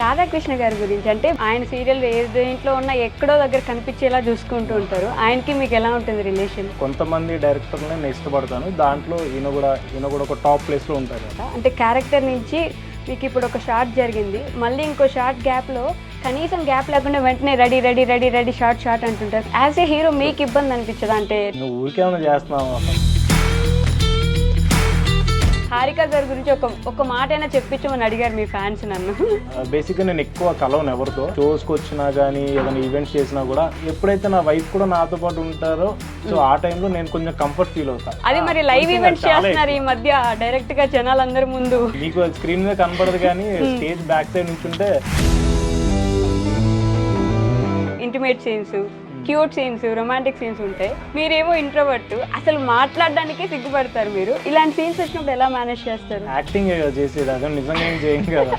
రాధాకృష్ణ గారి గురించి అంటే ఆయన సీరియల్ ఏ దేంట్లో ఉన్నా ఎక్కడో దగ్గర కనిపించేలా చూసుకుంటూ ఉంటారు. ఆయనకి మీకు ఎలా ఉంటుంది రిలేషన్? కొంతమంది డైరెక్టర్ని నేను ఇష్టపడతాను, దాంట్లో ఈయన కూడా ఒక టాప్ ప్లేస్లో ఉంటారు. అంటే క్యారెక్టర్ నుంచి మీకు ఇప్పుడు ఒక షార్ట్ జరిగింది, మళ్ళీ ఇంకో షార్ట్ గ్యాప్లో కనీసం గ్యాప్ లేకుండా వెంటనే ready ready ready ready short అంటుంటారు. యాజ్ ఏ హీరో మీకు ఇబ్బంది అనిపించదా? అంటే నువ్వు ఊరికేమైనా చేస్తున్నావు. హారిక గారి గురించి ఒక మాట అయినా చెప్పించమని అడిగారు మీ ఫ్యాన్స్ నన్ను. బేసిక్గా నేను ఎక్కువ కలవను ఎవరితో. షోస్కి వచ్చినా కానీ ఏదైనా ఈవెంట్స్ చేసినా కూడా ఎప్పుడైతే నా వైఫ్ కూడా నాతో పాటు ఉంటారో సో ఆ టైంలో నేను కొంచెం కంఫర్ట్ ఫీల్ అవుతాను. అది మరి లైవ్ ఈవెంట్స్ చేస్తున్నారు ఈ మధ్య డైరెక్ట్ గా జనాలందరి ముందు. మీకు స్క్రీన్ మీద కనపడదు కానీ స్టేజ్ బ్యాక్ సైడ్ నుంచి ఉంటే intimate scenes, cute scenes, romantic scenes ఉంటాయి. మీరేమో ఇంట్రోవర్ట్, అసలు మాట్లాడడానికే సిగ్గుపడతారు మీరు. ఇలాంటి సీన్స్ వచ్చినప్పుడు ఎలా మేనేజ్ చేస్తారు? యాక్టింగ్ చేసేది, అదే నిజంగా ఏం చేయం కదా.